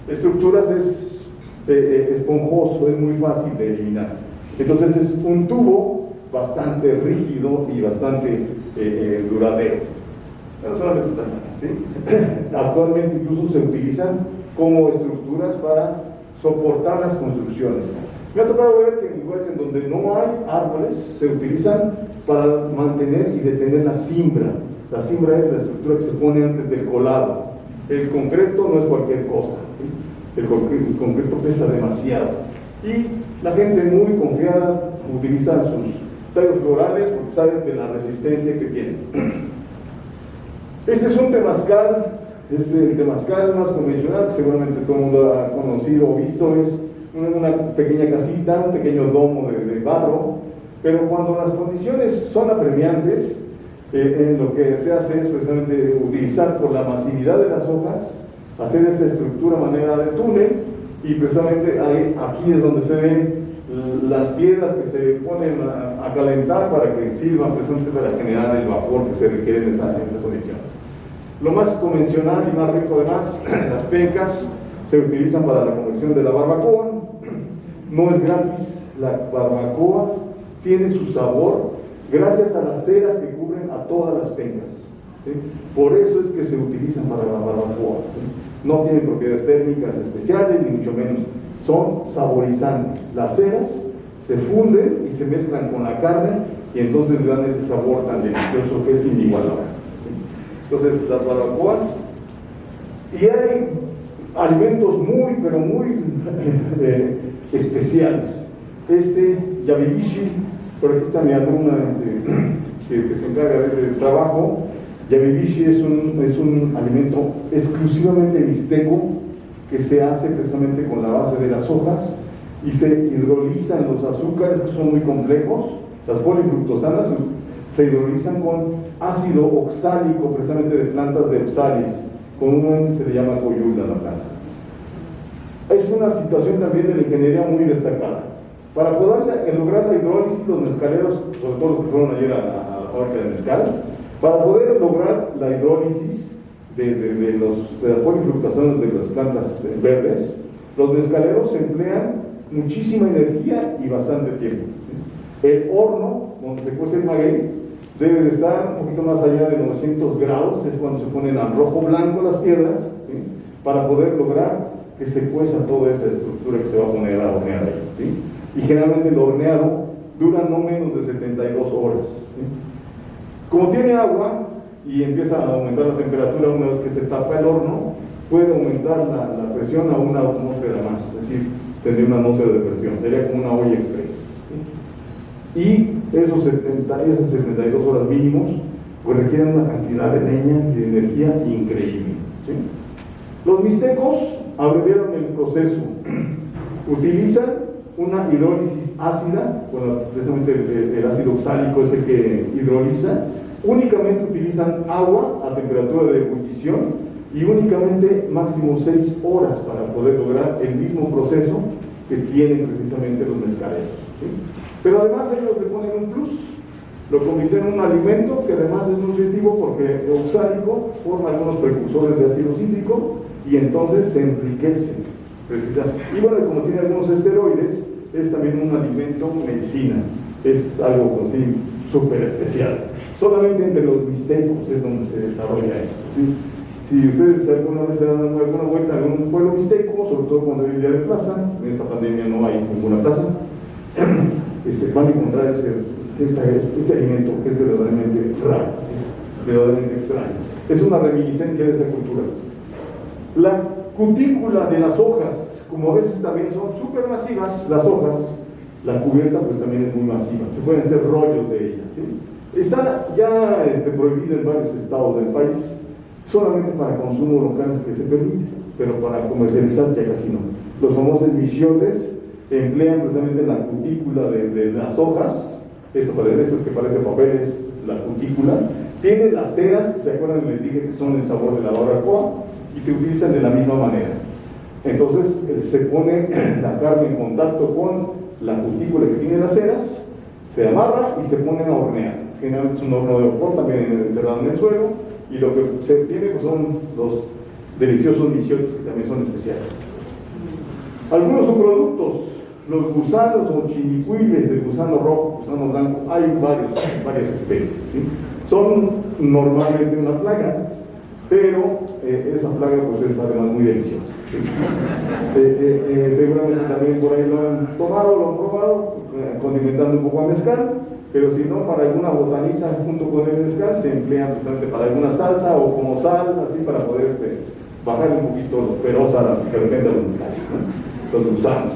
Speaker 1: estructuras es esponjoso, es muy fácil de eliminar. Entonces es un tubo bastante rígido y bastante duradero. Pero solamente ¿sí? Actualmente incluso se utilizan como estructuras para soportar las construcciones. Me ha tocado ver que en lugares en donde no hay árboles se utilizan para mantener y detener la cimbra. La cimbra es la estructura que se pone antes del colado. El concreto no es cualquier cosa, ¿sí? El concreto pesa demasiado. Y la gente muy confiada utiliza sus tallos florales porque saben de la resistencia que tienen. Este es un temazcal, es el temazcal más convencional que seguramente todo el mundo ha conocido o visto. Es una pequeña casita, un pequeño domo de barro, pero cuando las condiciones son apremiantes, lo que se hace es precisamente utilizar por la masividad de las hojas, hacer esta estructura a manera de túnel, y precisamente aquí es donde se ven las piedras que se ponen a calentar para que sirvan precisamente para generar el vapor que se requiere en esta condición. Lo más convencional y más rico además, las pencas se utilizan para la confección de la barbacoa. No es gratis, la barbacoa tiene su sabor gracias a las ceras que cubren a todas las pencas, ¿sí? Por eso es que se utilizan para la barbacoa, ¿sí? No tienen propiedades térmicas especiales, ni mucho menos, son saborizantes. Las ceras se funden y se mezclan con la carne y entonces le dan ese sabor tan delicioso que es inigualable, ¿sí? Entonces las barbacoas, y hay alimentos muy, pero muy especiales. Yabibishi, por aquí está mi alumna que se encarga de este trabajo. Yabibishi es un alimento exclusivamente mixteco que se hace precisamente con la base de las hojas y se hidrolizan los azúcares que son muy complejos, las polifructosanas se hidrolizan con ácido oxálico precisamente de plantas de oxalis, comúnmente se le llama coyulda la planta. Es una situación también de la ingeniería muy destacada. Para poder lograr la hidrólisis, los mezcaleros, sobre todo los que fueron ayer a la fábrica de mezcal, para poder lograr la hidrólisis de las polifructosanas de las plantas verdes, los mezcaleros emplean muchísima energía y bastante tiempo. El horno donde se cuece el maguey debe de estar un poquito más allá de 900 grados, es cuando se ponen al rojo blanco las piedras, ¿sí? Para poder lograr que se cueza toda esta estructura que se va a poner a hornear ahí, ¿sí? Y generalmente el horneado dura no menos de 72 horas, ¿sí? Como tiene agua y empieza a aumentar la temperatura una vez que se tapa el horno, puede aumentar la presión a una atmósfera más, es decir, tendría una atmósfera de presión, sería como una olla express, ¿sí? Y esas 72 horas mínimos pues requieren una cantidad de leña y de energía increíble, ¿sí? Los mixtecos abreviaron el proceso, utilizan una hidrólisis ácida, bueno, precisamente el ácido oxálico es el que hidroliza, únicamente utilizan agua a temperatura de ebullición y únicamente máximo 6 horas para poder lograr el mismo proceso que tienen precisamente los mezcaleros, ¿sí? Pero además ellos le ponen un plus, lo convierten en un alimento que además es nutritivo porque el oxálico forma algunos precursores de ácido cítrico y entonces se enriquece precisamente. Y bueno, como tiene algunos esteroides, es también un alimento medicina, es algo así súper especial. Solamente entre los mixtecos es donde se desarrolla esto, ¿sí? Si ustedes alguna vez se dan alguna vuelta a algún pueblo mixteco, sobre todo cuando hay día de plaza, en esta pandemia no hay ninguna plaza, van a encontrar este alimento que es verdaderamente raro, es verdaderamente extraño. Es una reminiscencia de esa cultura. La cutícula de las hojas, como a veces también son súper masivas, las hojas, la cubierta pues también es muy masiva, se pueden hacer rollos de ella, ¿sí? Está ya prohibido en varios estados del país, solamente para consumo local que se permite, pero para comercializar ya casi no. Los famosos michotes emplean precisamente la cutícula de las hojas, esto que parece papel es la cutícula, tiene las ceras, que se acuerdan, les dije que son el sabor de la barbacoa, y se utilizan de la misma manera. Entonces se pone la carne en contacto con la cutícula que tiene las ceras, se amarra y se pone a hornear. Generalmente es un horno de vapor, también enterrado en el suelo, y lo que se tiene pues, son los deliciosos michotes que también son especiales. Algunos subproductos, los gusanos o chinicuiles de gusano rojo, gusano blanco, hay varias especies, ¿sí? Son normalmente una plaga, pero esa plaga pues es además muy deliciosa, ¿sí? Seguramente también por ahí lo han tomado, lo han probado, condimentando un poco a mezcal, pero si no, para alguna botanita junto con el mezcal se emplea precisamente para alguna salsa o como sal, así para poder bajar un poquito lo feroz a que depende de los mezcales, ¿no? Los gusanos.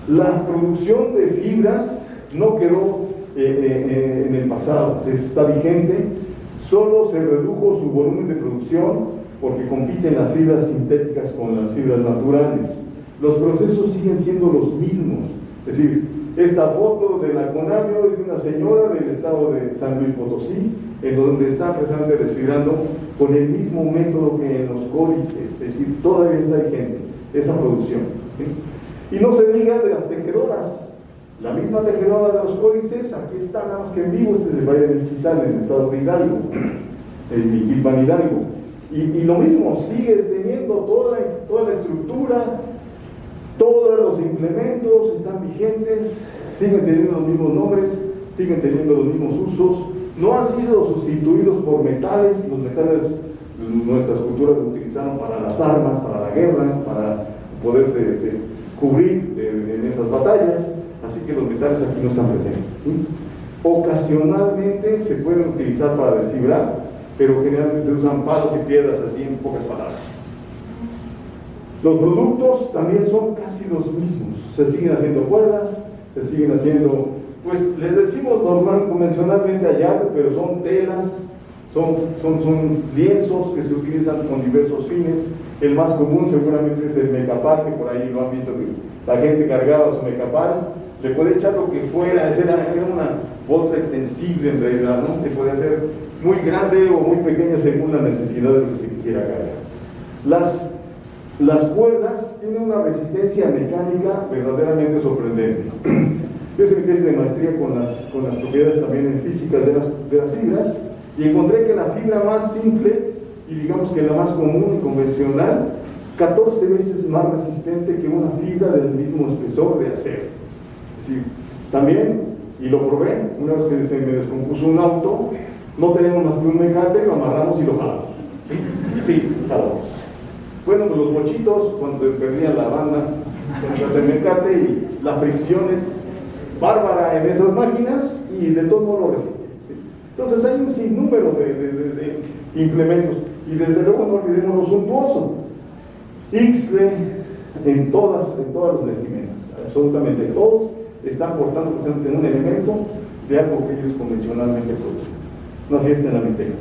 Speaker 1: La producción de fibras no quedó en el pasado, está vigente, solo se redujo su volumen de producción porque compiten las fibras sintéticas con las fibras naturales. Los procesos siguen siendo los mismos, es decir, esta foto de la Conavio es de una señora del estado de San Luis Potosí, en donde está precisamente desfilando con el mismo método que en los códices, es decir, todavía está vigente esa producción, ¿sí? Y no se diga de las tejedoras, la misma tejedora de los códices, aquí está nada más que en vivo, este es el Valle de Mezquital, en el estado de Hidalgo, el Miquilpan Hidalgo, y lo mismo, sigue teniendo toda la estructura, todos los implementos están vigentes, siguen teniendo los mismos nombres, siguen teniendo los mismos usos, no han sido sustituidos por metales. Los metales nuestras culturas lo utilizaron para las armas, para la guerra, para poderse cubrir en esas batallas, así que los metales aquí no están presentes, ¿sí? Ocasionalmente se pueden utilizar para descifrar, pero generalmente se usan palos y piedras, así en pocas palabras. Los productos también son casi los mismos, se siguen haciendo cuerdas, se siguen haciendo, pues les decimos normal, convencionalmente allaves, pero son telas, son lienzos que se utilizan con diversos fines. El más común seguramente es el mecapal, que por ahí lo han visto, que la gente cargaba su mecapal, le puede echar lo que fuera, era una bolsa extensible en realidad, ¿no? Que puede ser muy grande o muy pequeña según la necesidad de lo que se quisiera cargar. Las cuerdas tienen una resistencia mecánica verdaderamente sorprendente. Yo hice mi tesis de maestría con las propiedades también físicas de las fibras, y encontré que la fibra más simple, y digamos que la más común y convencional, 14 veces más resistente que una fibra del mismo espesor de acero. Es decir, también, y lo probé, una vez que se me descompuso un auto, no tenemos más que un mecate, lo amarramos y lo jalamos. Sí, jalamos. Bueno, pues los bochitos, cuando se perdía la banda, se el mecate, y la fricción es bárbara en esas máquinas, y de todo modo lo resiste, ¿sí? Entonces hay un sinnúmero de implementos, y desde luego no olvidemos lo suntuoso. Ixtle en todas las vestimentas, absolutamente todos están portando presente un elemento de algo que ellos convencionalmente producen. Una fiesta en la Mixteca.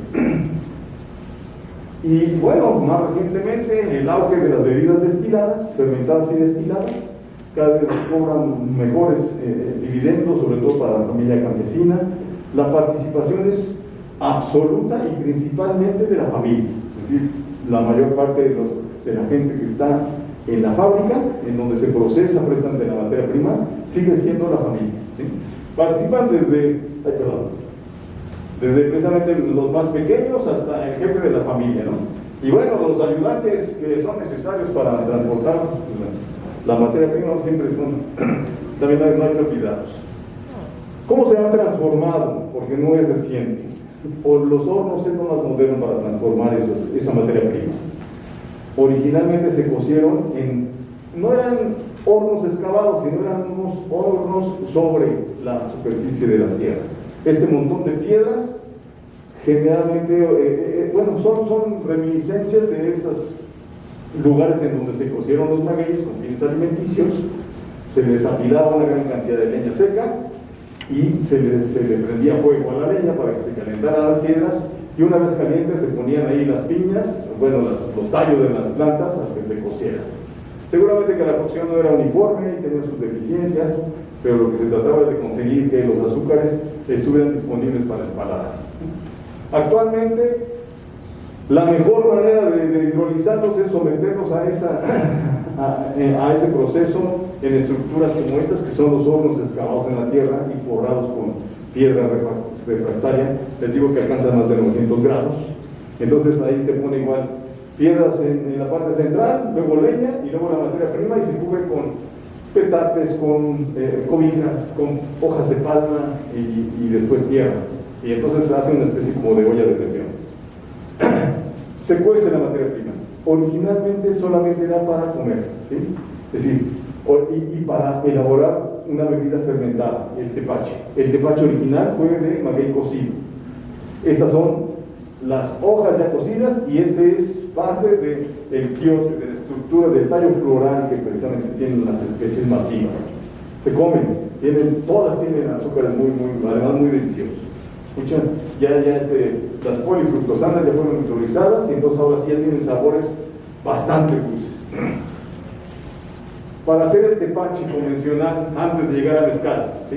Speaker 1: Y bueno, más recientemente el auge de las bebidas destiladas, fermentadas y destiladas, cada vez cobran mejores dividendos, sobre todo para la familia campesina. La participación es absoluta y principalmente de la familia, es decir, la mayor parte de la gente que está en la fábrica, en donde se procesa precisamente la materia prima, sigue siendo la familia, ¿sí? Participan desde precisamente los más pequeños hasta el jefe de la familia, ¿no? Y bueno, los ayudantes que son necesarios para transportar la materia prima siempre son, también no hay que olvidarlos. ¿Cómo se han transformado? Porque no es reciente. O los hornos eran más modernos para transformar esa materia prima. Originalmente se cocieron no eran hornos excavados, sino eran unos hornos sobre la superficie de la tierra. Este montón de piedras, generalmente, son reminiscencias de esos lugares en donde se cocieron los magueyes con fines alimenticios. Se les apilaba una gran cantidad de leña seca y se le prendía fuego a la leña para que se calentaran las piedras, y una vez caliente se ponían ahí las piñas, bueno, los tallos de las plantas a que se cocieran. Seguramente que la cocción no era uniforme y tenía sus deficiencias, pero lo que se trataba era de conseguir que los azúcares estuvieran disponibles para el paladar. Actualmente, la mejor manera de hidrolizarlos es someterlos a ese proceso en estructuras como estas, que son los hornos excavados en la tierra y forrados con piedra refractaria. Les digo que alcanzan más de 900 grados. Entonces ahí se pone igual piedras en la parte central, luego leña y luego la materia prima, y se cubre con petates, con cobijas, con hojas de palma y después tierra. Y entonces hace una especie como de olla de presión. Se cuece la materia prima. Originalmente solamente era para comer, ¿sí? Es decir, y para elaborar una bebida fermentada, el tepache. El tepache original fue de maguey cocido. Estas son las hojas ya cocidas, y este es parte del quiote, de la estructura del tallo floral que precisamente tienen las especies masivas. Se comen, todas tienen azúcares además muy deliciosos. Escuchan, las polifructosanas ya fueron neutralizadas, y entonces ahora sí ya tienen sabores bastante dulces. Para hacer el tepache convencional, antes de llegar al mezcal, ¿sí?,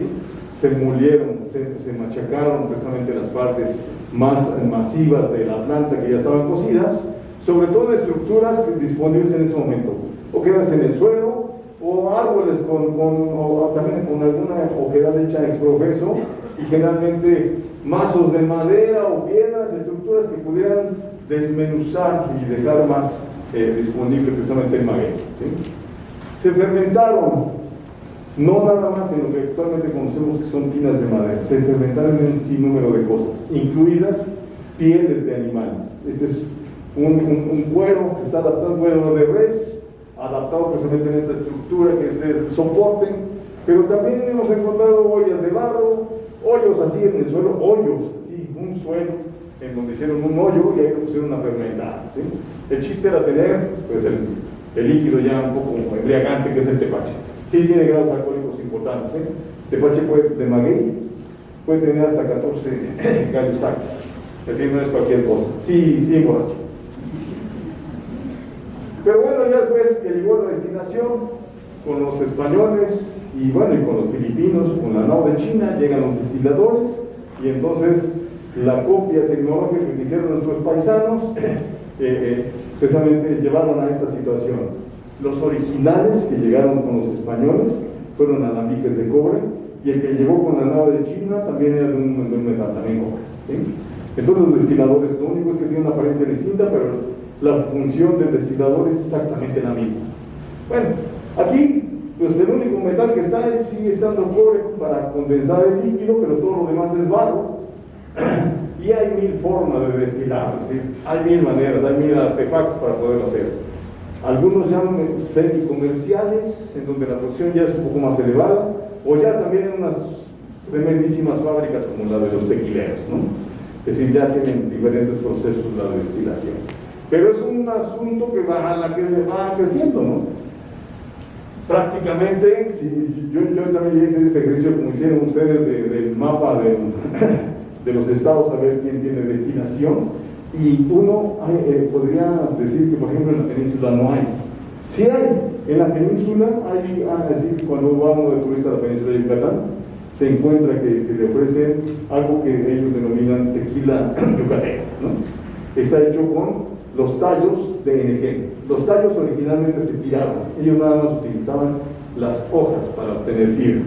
Speaker 1: se molieron, se machacaron precisamente las partes más masivas de la planta que ya estaban cocidas, sobre todo en estructuras disponibles en ese momento, o quedas en el suelo, o árboles o también con alguna oquedad hecha ex profeso, y generalmente mazos de madera o piedras, estructuras que pudieran desmenuzar y dejar más disponible precisamente el maguey, ¿sí? Se fermentaron, no nada más en lo que actualmente conocemos que son tinas de madera, se fermentaron en un sinnúmero de cosas, incluidas pieles de animales. Este es un cuero que está adaptado, un cuero de res, adaptado precisamente en esta estructura que es de soporte, pero también hemos encontrado ollas de barro, hoyos así en el suelo, sí, un suelo en donde hicieron un hoyo y ahí le pusieron una fermentada, ¿sí? El chiste era tener pues el líquido ya un poco embriagante, que es el tepache. Sí tiene grados alcohólicos importantes, ¿eh? Tepache de maguey puede tener hasta 14 gallos sacos. Es decir, no es cualquier cosa. Sí, borracho. Pero bueno, ya después que llegó la destilación con los españoles y bueno, y con los filipinos, con la nao de China, llegan los destiladores, y entonces la copia tecnológica que hicieron nuestros paisanos precisamente llevaron a esta situación. Los originales que llegaron con los españoles fueron alambiques de cobre, y el que llegó con la nao de China también era de un metal, también cobre, ¿sí? Entonces los destiladores, lo único es que tienen una apariencia distinta, pero la función del destilador es exactamente la misma. Bueno, aquí pues el único metal que está sigue estando cobre para condensar el líquido, pero todo lo demás es barro. Y hay 1000 formas de destilar, ¿sí? Hay 1000 maneras, hay 1000 artefactos para poderlo hacer. Algunos llaman semi-comerciales, en donde la producción ya es un poco más elevada, o ya también en unas tremendísimas fábricas como la de los tequileros, ¿no? Es decir, ya tienen diferentes procesos la destilación. Pero es un asunto que va creciendo, ¿no? Prácticamente, si yo también hice ese ejercicio como hicieron ustedes del mapa de los estados, a ver quién tiene destinación, y uno podría decir que por ejemplo en la península no hay. Sí hay, en la península hay, es decir, cuando vamos de turista a la península de Yucatán, se encuentra que le ofrecen algo que ellos denominan tequila yucateco, ¿no? Está hecho con los tallos de NG. Los tallos originalmente se tiraban, ellos nada más utilizaban las hojas para obtener fibra.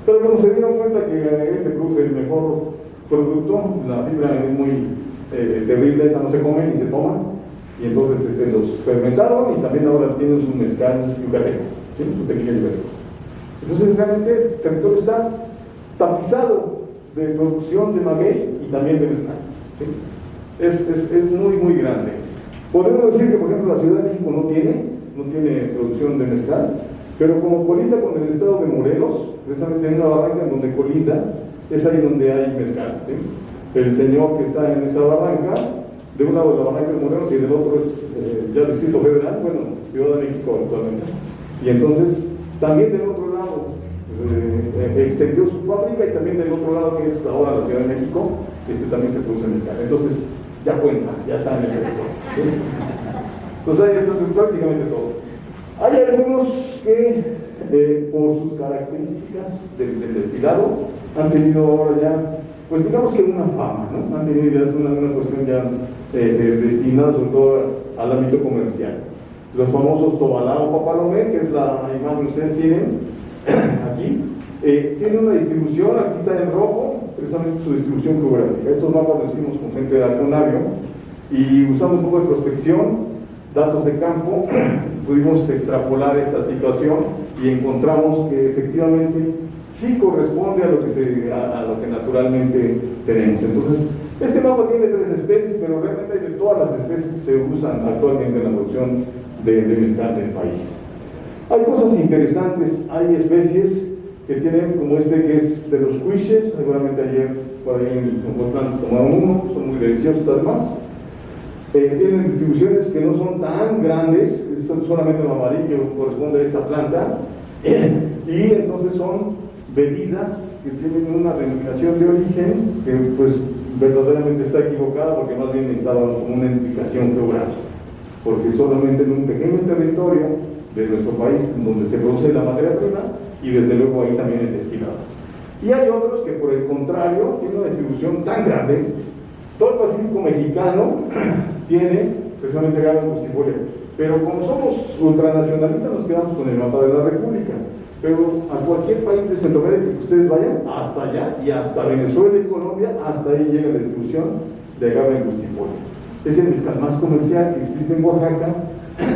Speaker 1: Pero como se dieron cuenta que se produce el mejor producto, la fibra es muy terrible, esa no se come ni se toma, y entonces los fermentaron y también ahora tienen su mezcal yucateco, ¿sí? Su tequila yucateco. Entonces realmente el territorio está tapizado de producción de maguey y también de mezcal, ¿sí? Es muy grande. Podemos decir que por ejemplo la Ciudad de México no tiene producción de mezcal, pero como colinda con el estado de Morelos, precisamente en una barranca en donde colinda, es ahí donde hay mezcal, ¿sí? El señor que está en esa barranca, de un lado de la barranca de Morelos y del otro es ya Distrito Federal, bueno, Ciudad de México actualmente, y entonces también del otro lado extendió su fábrica, y también del otro lado, que es ahora la Ciudad de México, también se produce mezcal. Entonces ya cuenta, ya está en el territorio, ¿sí? Entonces hay entonces, prácticamente todo. Hay algunos que, por sus características del destilado, han tenido ahora ya, pues digamos que una fama, ¿no? Han tenido ya una cuestión ya destinada sobre todo al ámbito comercial. Los famosos Tobalá o Papalomé, que es la imagen que ustedes tienen aquí, tiene una distribución, aquí está en rojo, precisamente su distribución geográfica. Estos mapas los hicimos con gente de Arconavio y usando un poco de prospección, datos de campo, pudimos extrapolar esta situación y encontramos que efectivamente sí corresponde a lo que naturalmente tenemos. Entonces, este mapa tiene 3 especies, pero realmente hay de todas las especies que se usan actualmente en la producción de mezcal del país. Hay cosas interesantes, hay especies que tienen, como este que es de los cuiches, seguramente ayer por ahí en Ocotlán tomaron uno, son muy deliciosos además. Tienen distribuciones que no son tan grandes, solamente lo amarillo corresponde a esta planta, y entonces son bebidas que tienen una denominación de origen que pues verdaderamente está equivocada, porque más bien estaba como una indicación geográfica, porque solamente en un pequeño territorio de nuestro país donde se produce la materia prima y desde luego ahí también el destilado. Y hay otros que por el contrario tienen una distribución tan grande. Todo el Pacífico mexicano tiene precisamente agave angustifolia, pero como somos ultranacionalistas nos quedamos con el mapa de la República, pero a cualquier país de Centroamérica que ustedes vayan, hasta allá y hasta Venezuela y Colombia, hasta ahí llega la distribución de agave angustifolia. Es el mezcal más comercial que existe en Oaxaca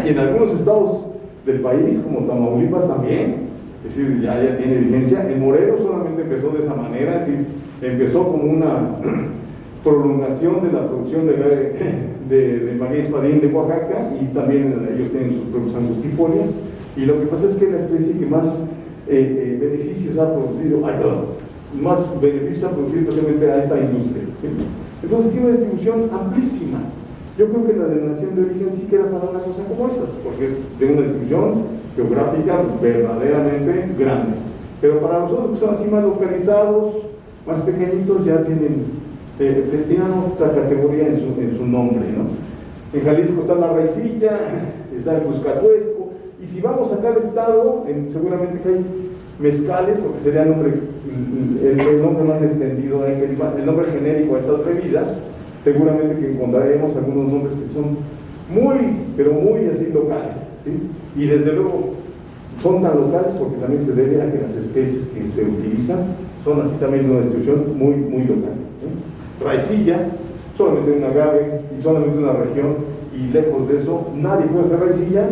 Speaker 1: y en algunos estados del país, como Tamaulipas también, es decir, ya tiene vigencia. En Morelos solamente empezó de esa manera, es decir, empezó como una prolongación de la producción de maguey espadín de Oaxaca, y también ellos tienen sus propias angustifolias, y lo que pasa es que la especie que más beneficios ha producido, más beneficios ha producido especialmente a esta industria, ¿sí? Entonces tiene una distribución amplísima. Yo creo que la denominación de origen sí queda para una cosa como esta, porque es de una distribución geográfica verdaderamente grande. Pero para nosotros que son así más localizados, más pequeñitos, ya tienen otra categoría en su nombre, ¿no? En Jalisco está la raicilla, está el cuscatuesco, y si vamos a cada estado, seguramente que hay mezcales, porque sería el nombre más extendido, es el nombre genérico a estas bebidas. Seguramente que encontraremos algunos nombres que son muy, pero muy así locales, ¿sí? Y desde luego son tan locales porque también se debe a que las especies que se utilizan son así también de una distribución muy, muy local, ¿sí? Raicilla, solamente un agave y solamente una región, y lejos de eso nadie puede hacer raicilla,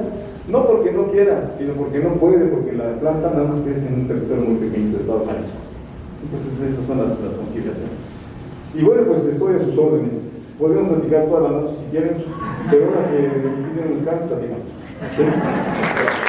Speaker 1: no porque no quiera, sino porque no puede, porque la planta nada más crece en un territorio muy pequeño del estado de Jalisco. Entonces esas son las consideraciones. Y bueno, pues estoy a sus órdenes. Podemos platicar toda la noche si quieren, pero ahora que me piden los cambios, platicamos. ¿Sí?